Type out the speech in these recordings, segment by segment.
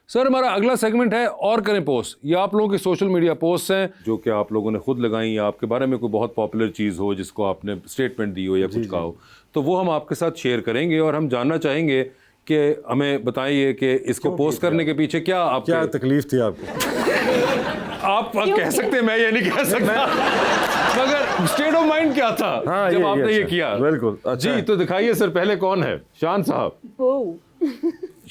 Sir हमारा अगला segment है और करें पोस्ट। ये आप लोगों की सोशल मीडिया पोस्ट हैं जो कि आप लोगों ने खुद लगाई या आपके बारे में कोई बहुत पॉपुलर चीज़ हो जिसको आपने स्टेटमेंट दी हो या कुछ कहा हो, तो वो हम आपके साथ शेयर करेंगे और हम जानना चाहेंगे कि हमें बताइए कि इसको पोस्ट करने के पीछे क्या तकलीफ थी आपको? आप कह सकते हैं, मैं ये नहीं कह सकता, मगर स्टेट ऑफ माइंड क्या था जब आपने ये किया? बिल्कुल जी, तो दिखाइए सर, पहले कौन है? शान साहब।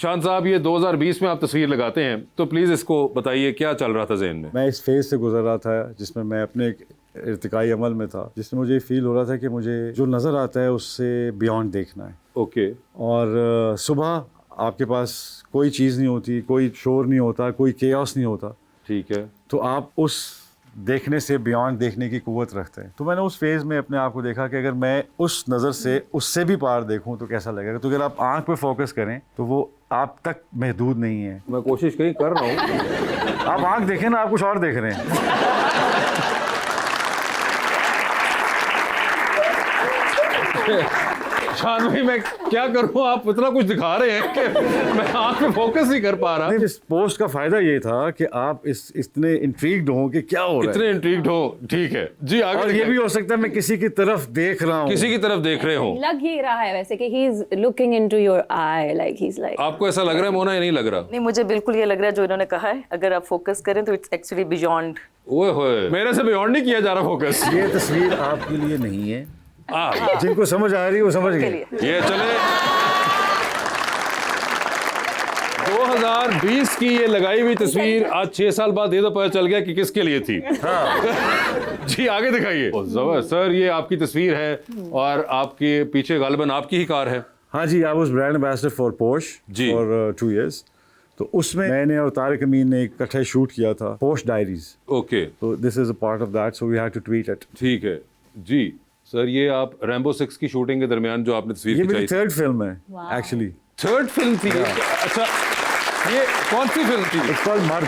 शान साहब, ये 2020 में आप तस्वीर लगाते हैं, तो प्लीज़ इसको बताइए क्या चल रहा था जहन में? मैं इस फेज से गुजर रहा था जिसमें मैं अपने एक इर्तिकाई अमल में था, जिसमें मुझे फील हो रहा था कि मुझे जो नज़र आता है उससे बियॉन्ड देखना है। ओके। और सुबह आपके पास कोई चीज़ नहीं होती, कोई शोर नहीं होता, कोई केओस नहीं होता। ठीक है। तो आप उस देखने से बियॉन्ड देखने की कुव्वत रखते हैं। तो मैंने उस फेज़ में अपने आप को देखा कि अगर मैं उस नज़र से उससे भी पार देखूं तो कैसा लगेगा। तो अगर आप आंख पे फोकस करें तो वो आप तक महदूद नहीं है। मैं कोशिश कहीं कर रहा हूँ। आप आंख देखें ना, आप कुछ और देख रहे हैं। शान भाई, मैं क्या करूं, आप इतना कुछ दिखा रहे हैं कि मैं आंख पे फोकस नहीं कर पा रहा। नहीं, इस पोस्ट का फायदा ये था कि आप इतने इंट्रीग्ड हो कि क्या हो रहा है, इतने इंट्रीग्ड हो। ठीक है जी, आगे। और ये भी हो सकता है मैं किसी की तरफ देख रहा हूँ, किसी की तरफ देख रहे हो। लग ही रहा है वैसे कि he is looking into your eye, like he's like. आपको ऐसा लग रहा है मोना या नहीं लग रहा? नहीं, मुझे बिल्कुल ये लग रहा है जो इन्होंने कहा है, अगर आप फोकस करें तो इट्स एक्चुअली बियॉन्ड। ओए होए, मेरे से बियॉन्ड नहीं किया जा रहा फोकस। ये तस्वीर आपके लिए नहीं है। हाँ। जिनको समझ आ रही है वो समझ गए। ये चले 2020 की ये लगाई हुई तस्वीर आज 6 साल बाद ये तो पता चल गया कि किसके लिए थी। हाँ। जी, आगे दिखाइए। सर, ये आपकी तस्वीर है और आपके पीछे गालिबन आपकी ही कार है। हाँ जी, I was brand ambassador for Porsche for 2 years। तो उसमें मैंने और तारिक अमीन ने इकट्ठे शूट किया था, पोर्श डायरीज। ओके। तो this is a part of that, so we had to tweet it. ठीक है जी। सर, ये आप रैम्बो 6 की शूटिंग के दरमियान जो आपने तस्वीर खिंचाई, ये मेरी थर्ड फिल्म है एक्चुअली। थर्ड फिल्म थी? अच्छा, ये कौन सी फिल्म थी? इट्स कॉल्ड मर्द।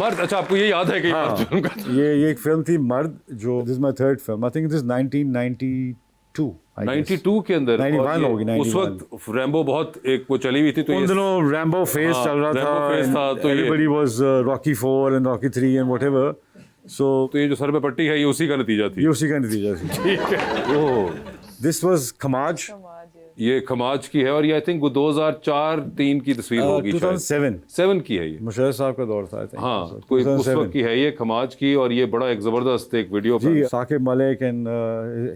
मर्द। अच्छा, आपको ये याद है कि हाँ, मर्द फिल्म का? ये एक फिल्म थी मर्द, जो this is my third film. I think it is 1992। 92 के अंदर 91 होगी। 91। उस वक्त रैम्बो बहुत एक वो चली हुई थी, तो उन दिनों रैम्बो फेज चल रहा था, तो everybody was Rocky 4 and Rocky 3 and whatever. तो ये जो सर पे पट्टी है ये उसी का नतीजा थी। ये उसी का नतीजा थी। ठीक है। ओह, दिस वाज खमाज। ये खमाज की है और ये आई थिंक 2004-03 की तस्वीर होगी। 2007 की है ये। मुशर्रफ साहब का दौर था। हाँ, कोई उस वक्त की है ये खमाज की, और ये बड़ा एक जबरदस्त एक वीडियो जी, Saqib Malik and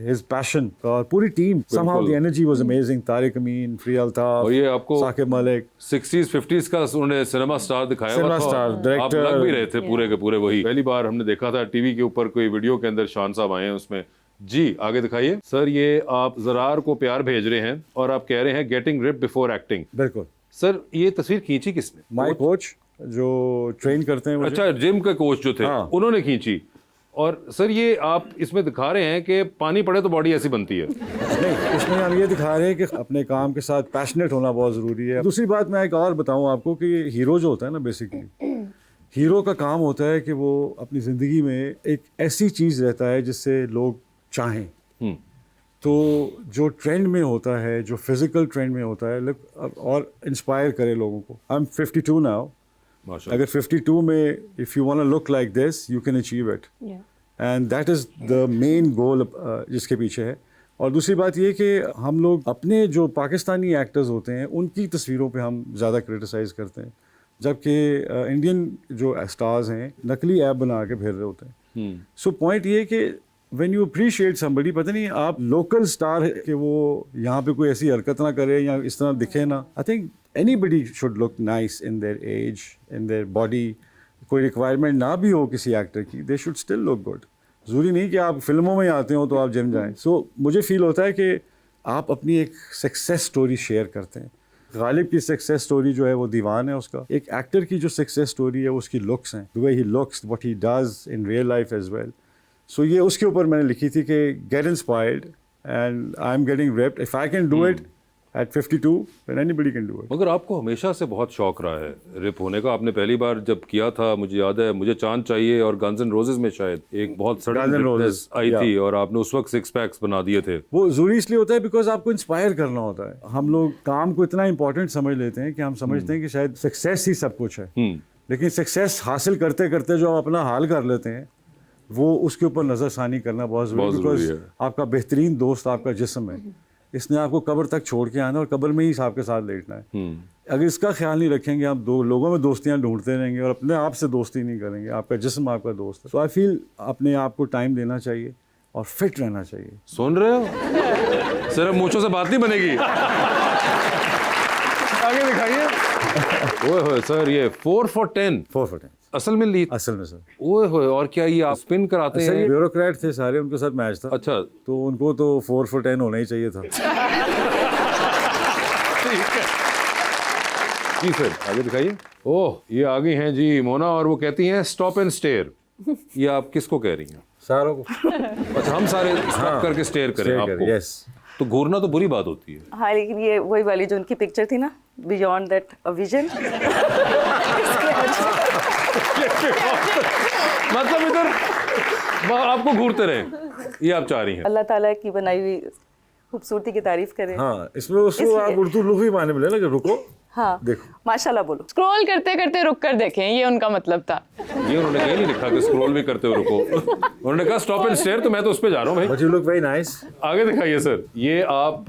his passion, और पूरी team, somehow the energy was amazing. Tariq Amin, फ्री अल्ताफ, और ये आपको साकिब मलिक 60s 50s का उन्होंने सिनेमा स्टार दिखाया हुआ था। स्टार, आप डायरेक्टर, लग भी रहे थे पूरे के पूरे वही। पहली बार हमने देखा था टीवी के ऊपर कोई वीडियो के अंदर शान साहब आए हैं उसमें। जी, आगे दिखाइए। सर, ये आप ज़रार को प्यार भेज रहे हैं और आप कह रहे हैं गेटिंग रिप बिफोर एक्टिंग। बिल्कुल। सर, ये तस्वीर खींची किसने? माय कोच जो ट्रेन करते हैं मुझे। अच्छा, जिम के कोच जो थे, हाँ। उन्होंने खींची। और सर, ये आप इसमें दिखा रहे हैं कि पानी पड़े तो बॉडी ऐसी बनती है। नहीं, इसमें हम ये दिखा रहे हैं कि अपने काम के साथ पैशनेट होना बहुत ज़रूरी है। दूसरी बात मैं एक और बताऊं आपको कि हीरो जो होता है ना, बेसिकली हीरो का काम होता है कि वो अपनी ज़िंदगी में एक ऐसी चीज़ रहता है जिससे लोग चाहें। तो जो ट्रेंड में होता है, जो फिजिकल ट्रेंड में होता है, और इंस्पायर करे लोगों को। I am 52 now. अगर 52 में if you want to look like this, you can achieve it, and that is the main goal जिसके पीछे है। और दूसरी बात ये कि हम लोग अपने जो पाकिस्तानी एक्टर्स होते हैं उनकी तस्वीरों पे हम ज़्यादा क्रिटिसाइज़ करते हैं, जबकि इंडियन जो स्टार्स हैं नकली ऐप बना के फिर रहे होते हैं। सो पॉइंट ये कि व्हेन यू अप्रिशिएट समबडी, पता नहीं आप लोकल स्टार है कि वो यहाँ पे कोई ऐसी हरकत ना करे या इस तरह दिखे ना। I think anybody should look nice in their age, in their body. कोई रिक्वायरमेंट ना भी हो किसी एक्टर की, they should still look good. ज़रूरी नहीं कि आप फिल्मों में आते हो तो आप जिम जाएं। सो मुझे फील होता है कि आप अपनी एक सक्सेस स्टोरी शेयर करते हैं। गालिब की सक्सेस स्टोरी जो है वो दीवान है उसका। एक एक्टर की जो सक्सेस स्टोरी है उसकी लुक्स हैं, the way he looks, what he does in real life as well. So ये उसके ऊपर मैंने लिखी थी कि get inspired and I am getting ripped, if I can do it At 52, then anybody can do it. मगर आपको हमेशा से बहुत शौक रहा है रिप होने का। आपने पहली बार जब किया था, मुझे याद है, मुझे चांद चाहिए और गन्स एंड रोजेस में शायद एक बहुत Guns सडन N' रिपनेस Roses, आई yeah. थी और आपने उस वक्त 6 पैक्स बना दिए थे। वो ज़रूरी इसलिए होता है बिकॉज आपको इंस्पायर करना होता है। हम लोग काम को इतना इंपॉर्टेंट समझ लेते हैं कि हम समझते हैं कि शायद सक्सेस ही सब कुछ है, लेकिन सक्सेस हासिल करते करते जो आप अपना हाल कर लेते हैं वो उसके ऊपर नज़रसानी करना बहुत ज़रूरी है। बिकॉज आपका बेहतरीन दोस्त आपका जिस्म है, इसने आपको कब्र तक छोड़ के आना और कब्र में ही आपके साथ लेटना है। अगर इसका ख्याल नहीं रखेंगे, आप दो लोगों में दोस्तियां ढूंढते रहेंगे और अपने आप से दोस्ती नहीं करेंगे, आपका जिस्म आपका दोस्त है। तो आई फील अपने आप को टाइम देना चाहिए और फिट रहना चाहिए। सुन रहे हो? सिर्फ मूंछों से बात नहीं बनेगी। आगे दिखाइए। ओए होए सर, ये 4 for 10 4 for 10 असल में ली। असल में सर, ओए होए, और क्या ये आप स्पिन कराते सर ये हैं? ब्यूरोक्रेट थे सारे, उनके साथ मैच था। अच्छा, तो उनको तो 4 for 10 होना ही चाहिए था। जी सर, आगे दिखाइए। ओह, ये आ गई हैं जी मोना और वो कहती हैं स्टॉप एंड स्टेयर। ये आप किसको कह रही हैं? सारों को अच्छा, हम सारे स्टॉप करके स्टेयर करें आपको? यस। तो घूरना तो बुरी बात होती है। हाँ, लेकिन ये वही वाली जो उनकी पिक्चर थी ना, बियॉन्ड दैट अ विजन। मतलब इधर आपको घूरते रहे, ये आप चाह रही हैं? अल्लाह ताला की बनाई हुई खूबसूरती की तारीफ करें। हाँ, इसमें उसको आप उर्दू लुग़वी माने मिले ना कि रुको, हाँ, देखो, माशाल्लाह बोलो। स्क्रॉल करते करते रुक कर देखें, ये उनका मतलब था। ये उन्होंने कहीं नहीं लिखा कि स्क्रॉल भी करते हुए रुको। उन्होंने कहा स्टॉप एंड स्टेयर, तो मैं तो उस पे जा रहा हूँ भाई। But you look very nice. आगे दिखाइए सर। ये आप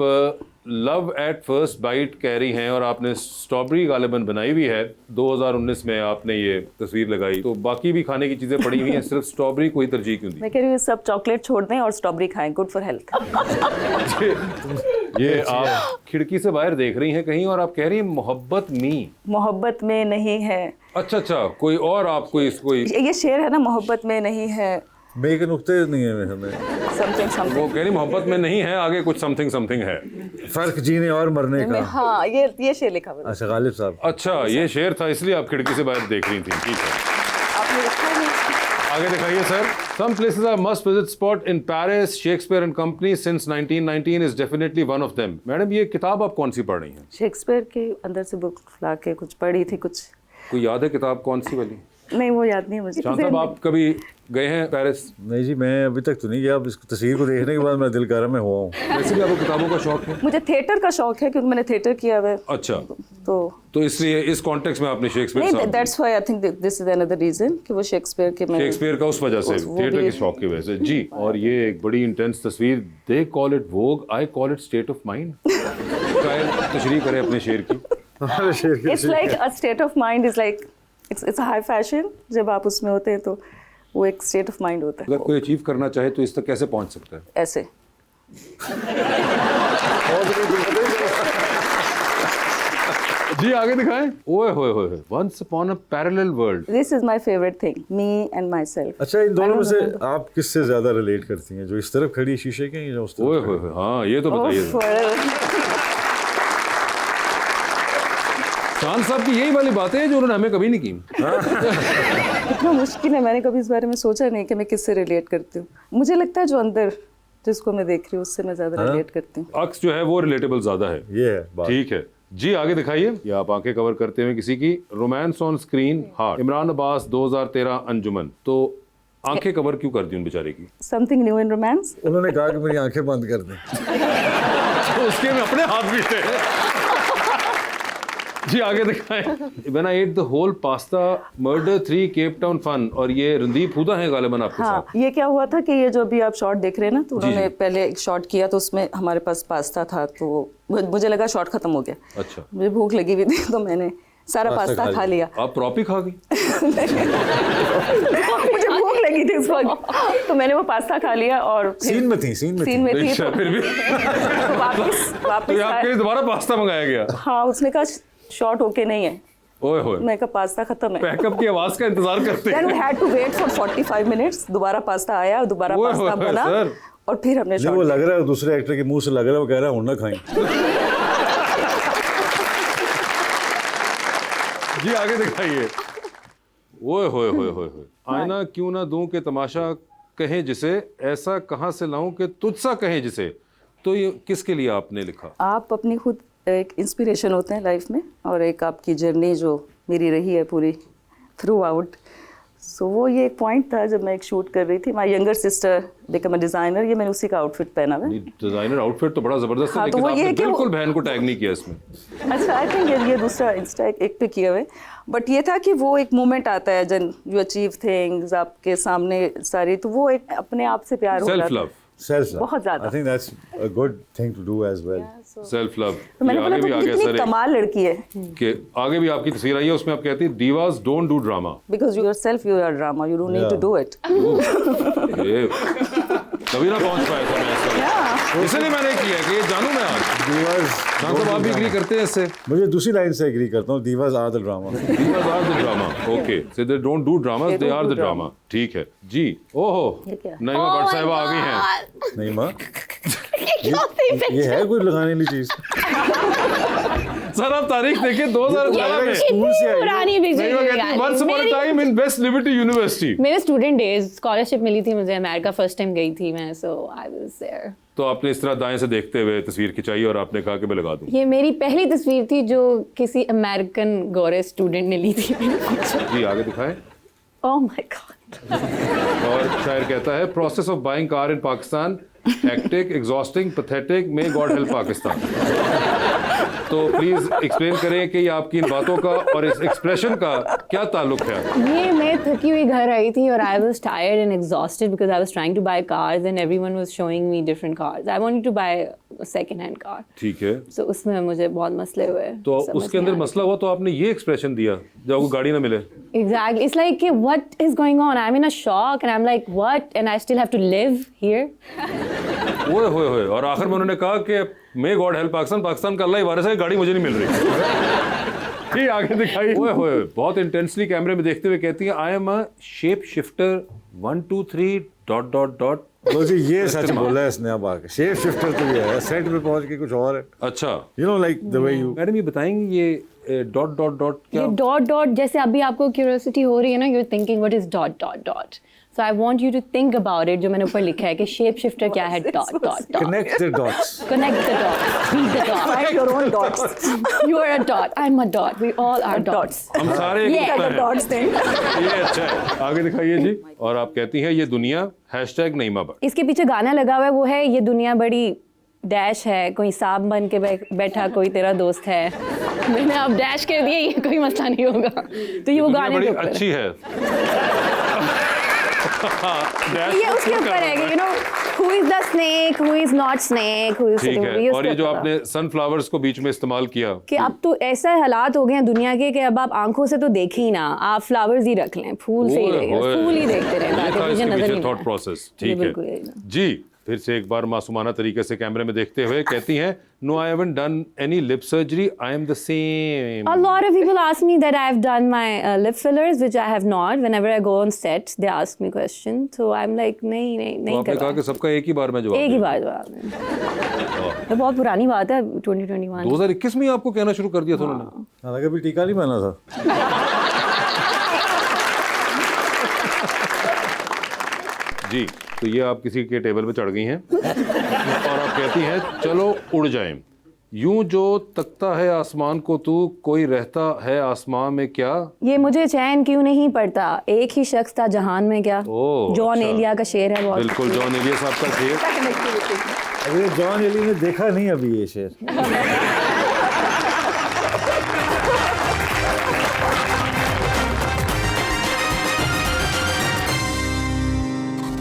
लव एट फर्स्ट बाइट कह रही हैं और आपने स्ट्रॉबेरी गालिबन बनाई हुई है। 2019 में आपने ये तस्वीर लगाई, तो बाकी भी खाने की चीजें पड़ी हुई हैं, सिर्फ स्ट्रॉबेरी को ही तरजीह क्यों दी? मैं कह रही हूँ सब चॉकलेट छोड़ दें और स्ट्रॉबेरी खाएं, गुड फॉर हेल्थ। ये आप खिड़की से बाहर देख रही हैं कहीं और आप कह रही हैं मोहब्बत मोहब्बत में नहीं है। अच्छा, कोई और आप कोई ये शेर है ना, मोहब्बत में नहीं है, मेरे के नुक्ते नहीं है हमें। समथिंग वो समथिंग। कह रही मोहब्बत में नहीं है, आगे कुछ समथिंग है। फर्क जीने और मरने का। हाँ, ये शेर लिखा हुआ है। अच्छा, गालिब साहब। अच्छा, ये शेर था, इसलिए आप खिड़की से बाहर देख रही थी। ठीक है, आपने लिखा है? आगे दिखाइए sir. Some places I must visit spot in Paris, Shakespeare and Company since 1919 is definitely one of them. Madam, ये किताब आप कौन सी पढ़ रही हैं? शेक्सपियर के अंदर से बुक ला के कुछ पढ़ी थी कुछ। कोई याद है किताब कौन सी वाली? नहीं, वो याद नहीं है मुझे। शान साहब, आप कभी गए हैं पेरिस? नहीं जी, मैं अभी तक तो नहीं गया। अब इस तस्वीर को देखने के बाद मेरा दिल कर रहा, मैं हुआ हूँ। वैसे भी आपको किताबों का शौक है? मुझे थिएटर का शौक है क्योंकि मैंने थिएटर किया हुआ है। अच्छा, तो इसलिए इस कॉन्टेक्स्ट में आपने शेक्सपियर नहीं, साहब that's why I think this is another reason कि वो शेक्सपियर के मैं शेक्सपियर का उस वजह से वो थिएटर भी- के शौक की वजह से जी। और ये एक बड़ी इंटेंस तस्वीर, they call it Vogue, I call it state of mind. शायद तशरीह करें अपने शेर की। It's like a state of mind is like it's high fashion. जब आप उसमें होते हैं तो वो एक स्टेट ऑफ माइंड होता अगर है। कोई अचीव करना चाहे तो इस तक कैसे पहुंच सकता है? ऐसे जी, आगे दिखाएं। ओए होए होए, once upon a parallel world. This is my favourite thing, me and my self. अच्छा, इन दोनों में से आप किससे ज्यादा रिलेट करती हैं, जो इस तरफ खड़ी शीशे के या उस तरफ? ओए होए होए, हाँ, ये तो बताइए। शान साहब की यही वाली बातें हैं जो उन्होंने हमें कभी नहीं की। कितना मुश्किल है, मैंने कभी इस बारे में सोचा नहीं कि मैं किससे रिलेट करती हूँ। मुझे लगता है जो अंदर जिसको मैं देख रही हूँ उससे मैं ज्यादा रिलेट करती हूँ। अक्स जो है वो रिलेटेबल ज्यादा है। ये है बात। ठीक है जी, आगे दिखाइए। ये आप आंखें कवर करते हुए किसी की romance on screen heart, Imran Abbas 2013 अंजुमन। तो आंखें कवर क्यों कर दी उन बेचारे की? Something new in romance. उन्होंने कहा कि मेरी आंखें बंद कर दें। तो उसके में अपने हाथ भी थे। जी, आगे दिखाएं। When I ate the whole pasta, murder 3 Cape Town fun। और ये रणदीप हुदा है गालिबन आपके हाँ, साथ। ये क्या हुआ था कि ये जो अभी आप शॉट देख रहे हैं ना, तो जी, उन्होंने जी। पहले एक शॉट किया तो उसमें हमारे पास पास्ता था, तो मुझे लगा शॉट खत्म हो गया। अच्छा, मुझे भूख लगी हुई थी तो मैंने सारा पास्ता पास्ता खा खा लिया। आप प्रॉप ही खा गई? मुझे भूख लगी थी इस वक्त, तो मैंने वो पास्ता खा लिया और फिर सीन में थी, सीन में सीन में थी अच्छा, फिर भी तो वापस तो ये आपके लिए दोबारा पास्ता मंगाया गया? हाँ, उसने कहा शॉट ओके नहीं है। ओए होए, मैं कहा पास्ता खत्म है। पैकअप की आवाज का इंतजार करते Then हैं। we had to wait for 45 minutes। दोबारा पास्ता आया, दोबारा ओए पास्ता होए, बना सर। और फिर हमने नहीं, वो शॉट। लग रहा है दूसरे एक्टर के मुंह से लग रहा है, वो कह रहा है उन ना खाएं। जी, आगे दिखाइए। ओए होए होए होए होए, आईना क्यों ना दूं के तमाशा कहें जिसे, ऐसा कहां से लाऊं कि तुझसा कहें जिसे। तो ये किसके लिए आपने लिखा? आप अपनी खुद एक इंस्पिरेशन होते हैं लाइफ में, और एक आपकी जर्नी जो मेरी रही है पूरी थ्रू आउट। सो वो ये एक पॉइंट था जब मैं एक शूट कर रही थी, my younger sister become a designer, ये मैंने उसी का आउटफिट पहना है। डिजाइनर आउटफिट तो बड़ा जबरदस्त है, हाँ, तो लेकिन वो ये आपने है कि बिल्कुल वो- बहन को टैग नहीं किया इसमें। अच्छा, आई थिंक ये दूसरा इंस्टा एक पे किया हुआ है, बट ये था कि वो एक मोमेंट आता है जन यू अचीव थिंग्स आपके सामने सारी, तो वो एक अपने आप से प्यार हो सेल्फ जाता है। लव, सेल्फ बहुत ज़्यादा। I think that's a good thing to do as well. Self love. तो मैंने बोला आगे भी तो आ गया कितनी सर, कमाल लड़की है, कि आगे भी आपकी तस्वीर आई है, उसमें आप कहती है divas don't do drama. Because you self you are drama, you don't need to do it. कभी ना पहुंच पाया था मैं इस वक्त, इसलिए मैंने किया कि ये जानूं मैं आज। खान साहब आप भी एग्री करते हैं इससे? मुझे दूसरी लाइन से एग्री करता हूँ, divas are the drama. Divas are the drama. Okay. So they don't do dramas, they are the drama. ठीक है जी। ओहो, ये क्या? नईमा भट्ट साहिबा आ गई हैं। नहीं माँ, ये है कोई लगाने वाली चीज? सर आप तारीख देखिए 2011 में। स्कूल से आई है। पुरानी नईमा कहती है once upon a time in West Liberty University। मेरे स्टूडेंट डेज स्कॉलरशिप मिली थी मुझे, अमेरिका फर्स्ट टाइम गई थी मैं, सो आई वाज देयर। तो आपने इस तरह दाएं से देखते हुए तस्वीर खिंचाई और आपने कहा कि मैं लगा दूं। ये मेरी पहली तस्वीर थी जो किसी अमेरिकन गोरे स्टूडेंट ने ली थी। जी आगे दिखाएं। Oh my God. और शायर कहता है process of buying car in Pakistan hectic, exhausting, pathetic, may God help Pakistan. तो प्लीज एक्सप्लेन करें कि ये आपकी इन बातों का और इस एक्सप्रेशन का क्या ताल्लुक है? ये मैं थकी हुई घर आई थी और I was tired and exhausted because I was trying to buy cars and everyone was showing me different cars. I wanted to buy a second hand car. ठीक है, सो उसमें मुझे बहुत मसले हुए। तो समझ उसके नहीं अंदर आया। मसला हुआ तो आपने ये एक्सप्रेशन दिया जब आपको गाड़ी ना मिले। Exactly. It's like, what is going on? I'm in a shock and I'm like, what? And I still have to live here? ओए होए होए, और आखिर में उन्होंने कहा कि may God help Pakistan, Pakistan का अल्लाह ही वारिस है, गाड़ी मुझे नहीं मिल रही। ये आगे दिखाई। ओए होए, बहुत इंटेंसली कैमरे में देखते हुए कहती है I am a shape shifter 1 2 3 dot dot dot. तो जी ये सच बोला है इसने, अब आके शेप शिफ्टर तो ये है, सेट पे पहुंच के कुछ और है। अच्छा you know like the way you. Madam ये बताएंगे ये डॉट डॉट डॉट क्या? ये डॉट डॉट जैसे अभी आपको क्यूरियोसिटी हो रही है ना, you're thinking what is dot dot dot. So I want you to think about it. जो मैंने ऊपर लिखा है कि शेप शिफ्टर क्या है, dot dot dot. Connect the dots. Connect the dots. Beat the dot. Find your own dots. You are a dot. I'm a dot. We all are dots. हम सारे एक Yeah, नुक्ता the हैं। dots thing. ये अच्छा है, आगे दिखाइए जी। और आप कहती हैं ये दुनिया हैशटैग नईमा भट्ट। इसके पीछे गाना लगा हुआ है, वो है ये दुनिया बड़ी डैश है, कोई सांप बन के बैठा कोई तेरा दोस्त है। मैंने अब डैश कर दिया, ये कोई मसला नहीं होगा। तो ये वो दुनिया गाने बड़ी के ऊपर है। अच्छी है। Dash ये उसके ऊपर है कि you know who is the snake, who is not snake, who is ठीक है, ये और ये उसके जो ऊपर आपने सनफ्लावर्स को बीच में इस्तेमाल किया कि अब तो ऐसा हालात हो गए हैं दुनिया के कि अब आप आंखों से तो देखें ही ना, आप फ्लावर्स ही रख लें, फूल से ही ओए रहेगा, होए। फूल ही देखते रहें, ये ताकि था मुझे इसके नजर पीछे नहीं थॉट आए। प्रोसेस। ये ठीक बिल्कुल है यही था। जी, फिर से एक बार मासूमाना तरीके से कैमरे में देखते हुए कहती हैं no I haven't done any lip surgery, I am the same. A lot of people ask me that I have done my lip fillers, which I have not. Whenever I go on set, they ask me questions. So I'm like, नहीं तो आपने कहा करवाया। कि सबका एक ही बार में जवाब एक ही दें। बार जवाब है। ये बहुत पुरानी बात है, 2021। 2021 में ही आपको कहना शुरू कर दिया था उन्होंने। हालांकि अभी टीका नहीं बना था। जी, तो ये आप किसी के टेबल पे चढ़ गई हैं और आप कहती हैं चलो उड़ जाएं। यूं जो तकता है आसमान को तू, कोई रहता है आसमान में क्या? ये मुझे चैन क्यों नहीं पड़ता, एक ही शख्स था जहान में क्या। ओह, जॉन अच्छा। एलिया का शेर है बहुत। बिल्कुल जॉन एलिया साहब का शेर। अभी जॉन एली ने देखा नहीं अभी ये शेर।